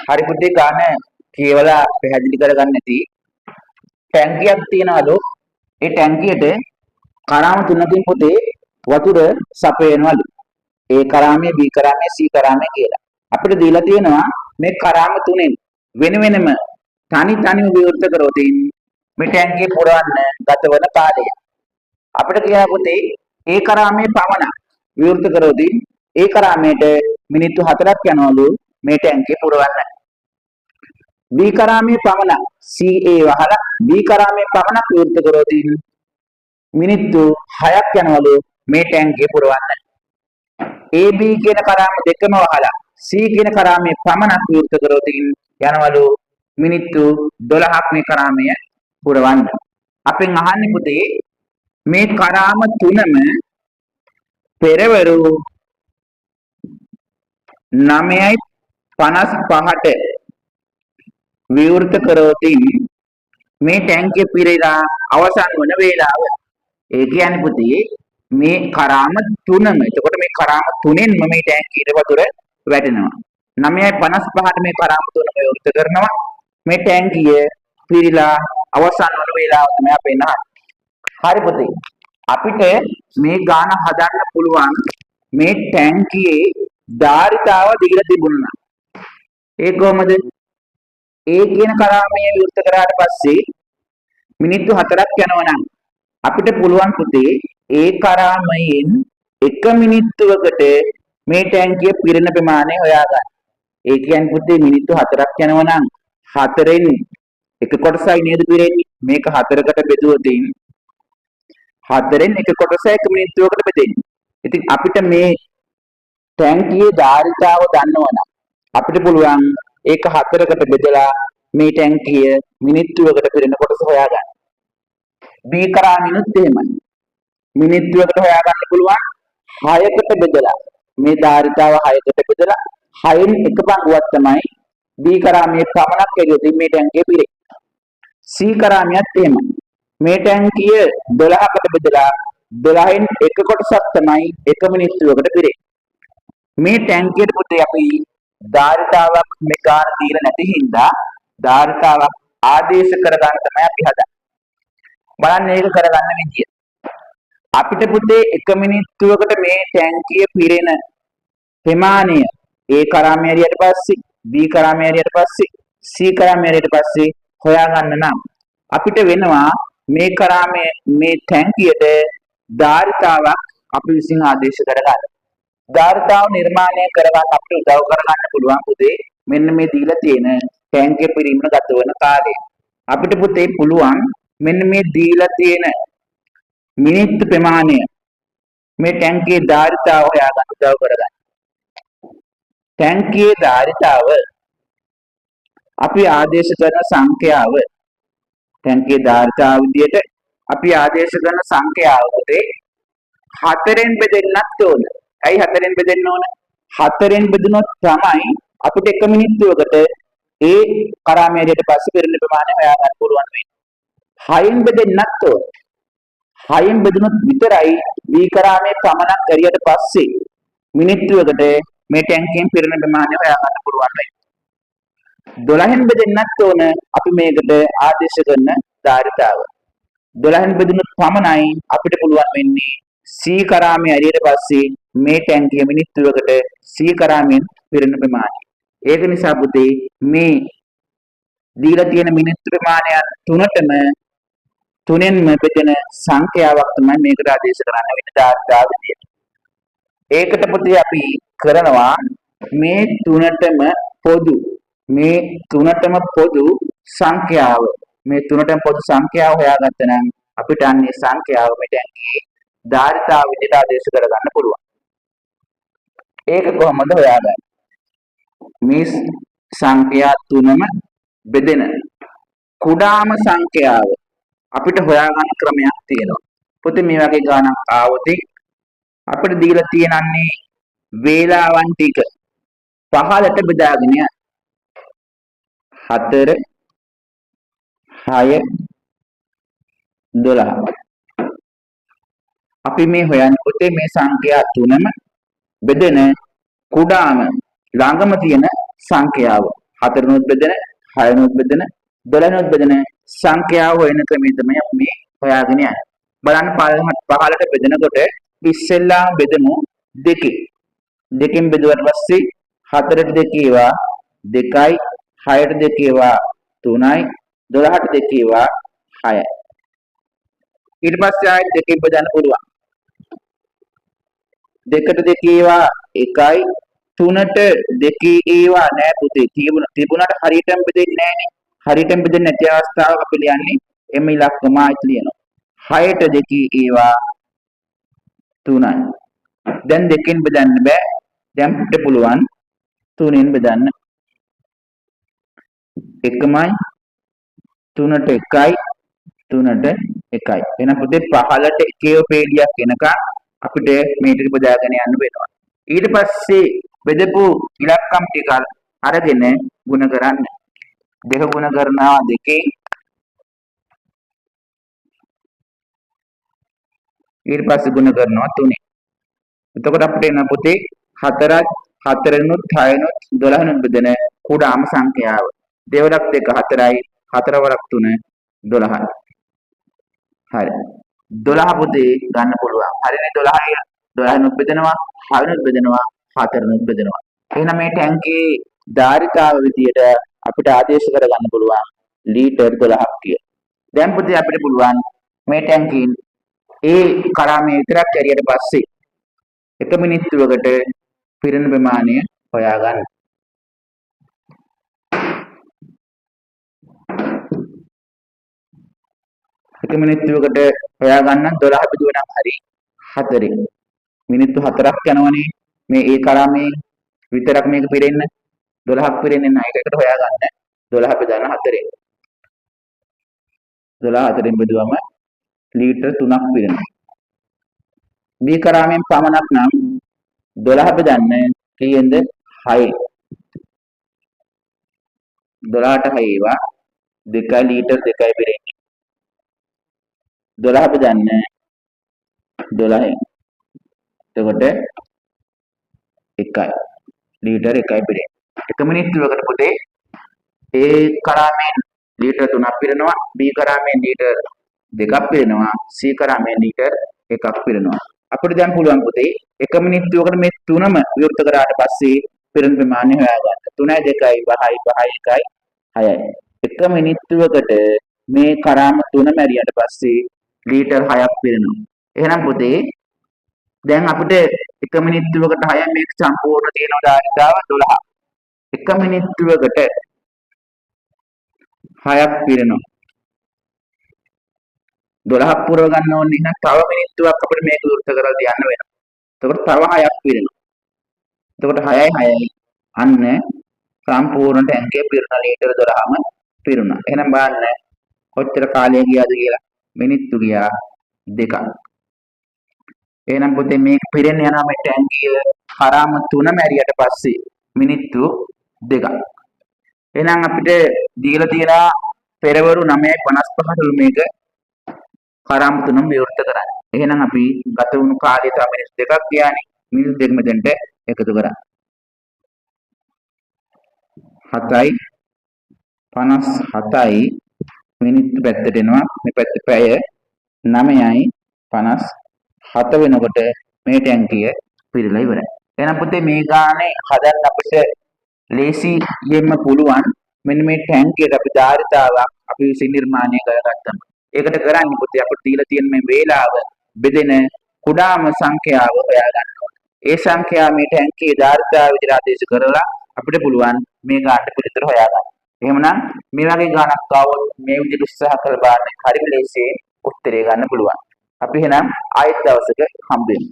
හරි පුතේ ගන්න කියවලා පැහැදිලි කරගන්න නැති ටැංකියක් තියනවලු. ඒ ටැංකියට කරාම තුනකින් පුතේ වතුර සපයනවලු. ඒ කරාමයේ B කරාමයේ C කරාමයේ කියලා. අපිට දීලා තියෙනවා මේ කරාම තුනෙන් වෙන වෙනම තනිව විවෘත කරොත් මේ ටැංකිය පුරවන්න ගතවන කාලය. අපිට කියනවා පුතේ ඒ කරාමයේ පමණ විවෘත කරොත් ඒ කරාමයට මිනිත්තු 4ක් යනවලු මේ ටැංකිය පුරවන්න. B කරාමයේ පමණ CA වහලා B කරාමයේ පමණක් විවෘත කරොත් මිනිත්තු 6ක් යනවලු මේ ටැංකිය පුරවන්න. AB කියන කරාම දෙකම වහලා C කියන කරාමයේ පමණක් විවෘත කරොත් යනවලු මිනිත්තු 12ක් මේ කරාමය පුරවන්න. අපෙන් අහන්නේ පුතේ මේ කරාම තුනම පෙරවරු 9:55ට විවෘත කරොත් මේ ටැංකිය පිරෙලා අවසන් වන වේලාව. ඒ කියන්නේ පුතේ මේ කරාම තුනම. එතකොට මේ කරාම තුනෙන්ම මේ ටැංකියට වතුර වැටෙනවා. 9:55ට මේ කරාම තුනම විවෘත කරනවා. මේ ටැංකිය පිරিলা අවසන් වන වේලාව තමයි අපේ නහර. හරි පුතේ. අපිට මේ ගාන හදන්න පුළුවන් මේ ටැංකියේ ධාරිතාව දීලා තිබුණා. ඒ කොහමද? ඒ කියන කරාමය විවෘත කරාට පස්සේ මිනිත්තු 4ක් යනවා නම් අපිට පුළුවන් පුතේ ඒ කරාමයෙන් 1 මිනිත්තුවකට මේ ටැංකිය පිරෙන ප්‍රමාණය හොයාගන්න. ඒ කියන්නේ පුතේ මිනිත්තු 4ක් යනවා නම් 4න් එක කොටසයි නේද පිරෙන්නේ. මේක 4කට බෙදුවොත් 4න් එක කොටස 1 මිනිත්තුවකට බෙදෙන්නේ. ඉතින් අපිට මේ ටැංකියේ ධාරිතාව දන්නවනම් අපිට පුළුවන් ඒක 4කට බෙදලා මේ ටැංකිය මිනිත්තුවකට පිරෙන කොටස හොයාගන්න. B කරාමිනුත් එහෙමයි. මිනිත්තුවකට හොයාගන්න පුළුවන් 6කට බෙදලා මේ ධාරිතාව 6කට බෙදලා 6න් එක පංගුවක් තමයි B කරාමයේ පමණක් එළියොත් මේ ටැංකිය පිරේ. C කරාමියත් එහෙමයි. මේ ටැංකිය 12කට බෙදලා 12න් එක කොටසක් තමයි 1 මිනිත්තුවකට පිරේ. මේ ටැංකියට පුතේ අපි ධාරිතාවක් මේ ගාන දීලා නැති හින්දා ධාරිතාවක් ආදේශ කරගන්න තමයි අපි හදන්නේ. බලන්න මේක කරගන්න විදිය. අපිට පුතේ 1 මිනිත්තුවකට මේ ටැංකිය පිරෙන ප්‍රමාණය A කරාමය ඇරියට පස්සේ B කරාමය ඇරියට පස්සේ C කරාමය ඇරියට පස්සේ හොයාගන්න නම් අපිට වෙනවා මේ කරාමයේ මේ ටැංකියට ධාරිතාවක් අපි විසින් ආදේශ කරගන්න. ධාරිතාව නිර්මාණය කරගන්න අපිට උදව් කරගන්න පුළුවන් පුතේ මෙන්න මේ දීලා තියෙන ටැංකිය පිරීමන ගතවන කාලය. අපිට පුතේ පුළුවන් මෙන්න මේ දීලා තියෙන මිනිත්තු ප්‍රමාණය මේ ටැංකියේ ධාරිතාව හොයාගන්න උදව් කරගන්න. ටැංකියේ ධාරිතාව අපි ආදේශ කරන සංඛ්‍යාව ටැංකියේ ධාරිතාව විදියට අපි ආදේශ කරන සංඛ්‍යාව පුතේ 4ෙන් බෙදෙන්නත් ඕන. ඇයි 4ෙන් බෙදෙන්න ඕන? 4ෙන් බෙදුනොත් තමයි අපිට 1 මිනිත්තුවකට ඒ කරාමයට පස්සේ පිරෙන ප්‍රමාණය හොයාගන්න පුළුවන් වෙන්නේ. 6ෙන් බෙදෙන්නත් ඕන. 6ෙන් බෙදුනොත් විතරයි B කරාමයේ පමණක් කරියට පස්සේ මිනිත්තුවකට මේ ටැංකියෙන් පිරෙන ප්‍රමාණය හොයාගන්න පුළුවන් වෙන්නේ. 12ෙන් බෙදෙන්නත් ඕන අපි මේකට ආදේශ කරන ධාරිතාව. 12ෙන් බෙදුනොත් පමණයි අපිට පුළුවන් වෙන්නේ C කරාමයේ ඇරියට පස්සේ මේ ටැංකිය මිනිත්තුවකට C කරාමයෙන් පිරෙන ප්‍රමාණය. ඒක නිසා පුතේ මේ දීලා තියෙන මිනිත්තු ප්‍රමාණයන් තුනෙන්ම බෙදෙන සංඛ්‍යාවක් තමයි මේකට ආදේශ කරන්න වෙන්නේ ධාරිතාව විදියට. ඒකට පුතේ අපි කරනවා මේ තුනටම පොදු සංඛ්‍යාව. මේ තුනටම පොදු සංඛ්‍යාව හොයාගත්තා නම් අපිට අන්නේ සංඛ්‍යාව මේ ටැංකියේ ධාරිතාව විදියට ආදේශ කරගන්න පුළුවන්. ඒක කොහොමද හොයාගන්නේ? මේ සංඛ්‍යා තුනම බෙදෙන කුඩාම සංඛ්‍යාව අපිට හොයාගන්න ක්‍රමයක් තියෙනවා. පුතේ මේ වගේ ගානක් ආවොත් අපිට දීලා තියෙනන්නේ වේලාවන් ටික 15ට බෙදාගෙන යන්න. 4 6 12 අපි මේ හොයන්නේ පුතේ මේ සංඛ්‍යා තුනම බෙදෙන කුඩාම ළඟම තියෙන සංඛ්‍යාව 4 බෙදෙන 6 බෙදෙන 12 බෙදෙන සංඛ්‍යාව හොයන ක්‍රමය තමයි අපි මේ හොයාගෙන යන්නේ. බලන්න පහළට බෙදෙනකොට ඉස්සෙල්ලා බෙදමු දෙකේ. දෙකෙන් බෙදුවට පස්සේ 4ට 2 ඒවා 2යි 6ට 2 ඒවා 3යි 12ට 2 ඒවා 6යි. ඊට පස්සේ ආයෙත් දෙකෙන් බෙදන්න පුළුවන්. 2ට 2 ඒවා 1යි 3ට 2 ඒවා නෑ පුතේ. තිබුණාට හරියටම බෙදෙන්නේ නෑනේ. හරියටම බෙදෙන්නේ නැති අවස්ථාවක අපි ලියන්නේ එම ඉලක්කම ආයෙත් ලියනවා. 6ට 2 ඒවා 3යි. දැන් දෙකෙන් බෙදන්න බෑ. දැන් අපිට පුළුවන් 3ෙන් බෙදන්න. 1යි 3ට 1යි 3ට 1යි. එහෙනම් පුතේ 15ට එකේ පේලියක් එනකන් අපිට මේ ටික බෙදාගෙන යන්න වෙනවා. ඊට පස්සේ බෙදපු ඉලක්කම් ටික අරගෙන ගුණ කරන්න. දෙක ගුණ කරනවා 2. ඊට පස්සේ ගුණ කරනවා 3. එතකොට අපිට එන පුතේ 4ත් 4නුත් 6නුත් 12නුත් බෙදෙන කුඩාම සංඛ්‍යාව. දෙවරක් 2 4යි 4 වරක් 3 12යි. හරි. 12 පුතේ ගන්න පුළුවන්. හරිනේ 12යි 12නුත් බෙදෙනවා 6නුත් බෙදෙනවා 4නුත් බෙදෙනවා. එහෙනම් මේ ටැංකියේ ධාරිතාව විදියට අපිට ආදේශ කරගන්න පුළුවන් ලීටර් 12ක් කියලා. දැන් පුතේ අපිට පුළුවන් මේ ටැංකියෙන් ඒ කරාමේ විතරක් ඇරියට පස්සේ 1 මිනිත්තුවකට පිරෙන ප්‍රමාණය හොයාගන්න. 1 මිනිත්තුවකට හොයාගන්න 12 බෙදුවා නම් හරි 4. මිනිත්තු 4ක් යනවනේ මේ ඒ කරාමේ විතරක් මේක පිරෙන්න 12ක් පිරෙන්නේ නැහැ. ඒකට හොයාගන්න 12 බෙදන්න 4. 12 4ෙන් බෙදුවම ලීටර් 3ක් පිරෙනවා. මේ කරාමෙන් පමණක් නම් 12 බෙදන්න කීයෙන්ද 6. 12ට 6 ඒවා 2 ලීටර් 2යි පිරෙන්නේ. 12 බෙදන්න 12යි. එතකොට 1යි. ලීටර් 1යි පිරෙන්නේ. 1 මිනිත්තුවකට පුතේ ඒ කරාමෙන් ලීටර් 3ක් පිරෙනවා. B කරාමෙන් ලීටර් 2ක් පිරෙනවා. C කරාමෙන් ලීටර් 1ක් පිරෙනවා. අපිට දැන් පුළුවන් පුතේ 1 මිනිත්තුවකට මේ තුනම විවෘත කරාට පස්සේ පිරෙන ප්‍රමාණය හොයාගන්න. 3යි 2යි 5යි 5යි 1යි 6යි. 1 මිනිත්තුවකට මේ කරාම තුන මැරියට පස්සේ ලීටර් 6ක් පිරෙනවා. එහෙනම් පුතේ දැන් අපිට 1 මිනිත්තුවකට 6යි මේක සම්පූර්ණ තියෙන ධාරිතාව 12. 1 මිනිත්තුවකට 6ක් පිරෙනවා. 12ක් පුරව ගන්න ඕනේ නම් තව මිනිත්තුවක් අපිට මේක විවෘත කරලා තියන්න වෙනවා. එතකොට තව 6ක් පිරෙනවා. එතකොට 6යි 6යි අන්න සම්පූර්ණ ටැංකිය පිරෙන ලීටර් 12ම පිරුණා. එහෙනම් බලන්න කොච්චර කාලය ගියාද කියලා. මිනිත්තු ගියා 2ක්. එහෙනම් පුතේ මේක පිරෙන්න යනවා මේ ටැංකිය කරාම 3 මැරියට පස්සේ මිනිත්තු 2ක්. එහෙනම් අපිට දීලා තියෙනවා පෙරවරු 9:55ට මේක කරාම 3ම විවෘත කරන්න. එහෙනම් අපි ගත වුණු කාලය තව මිනිත්තු 2ක් ගියානේ. මිනිත්තු 2 මෙතනට එකතු කරා. 7යි 57යි මිනිත්තු පැත්තට එනවා. මේ පැත්ත පැය 9යි 57 වෙනකොට මේ ටැංකිය පිරලා ඉවරයි. එහෙනම් පුතේ මේ ගානේ හදන්න අපිට ලේසියෙන්ම පුළුවන්. මෙන්න මේ ටැංකියට අපි ධාරිතාවක් අපි විසින් නිර්මාණය කරගත්තම. ඒකට කරන්නේ පුතේ අපිට දීලා තියෙන මේ වේලාව බෙදෙන කුඩාම සංඛ්‍යාව හොයාගන්න ඕනේ. ඒ සංඛ්‍යාව මේ ටැංකියේ ධාරිතාව විදිහට ආදේශ කරලා අපිට පුළුවන් මේ ගානට පිළිතුර හොයාගන්න. එහෙමනම් මේ වගේ ගානක් ආවොත් මේ විදිහට උත්සාහ කරලා බලන්න හරිම ලේසියෙන් උත්තරේ ගන්න පුළුවන්. අපි එහෙනම් ආයෙත් දවසක හම්බ වෙමු.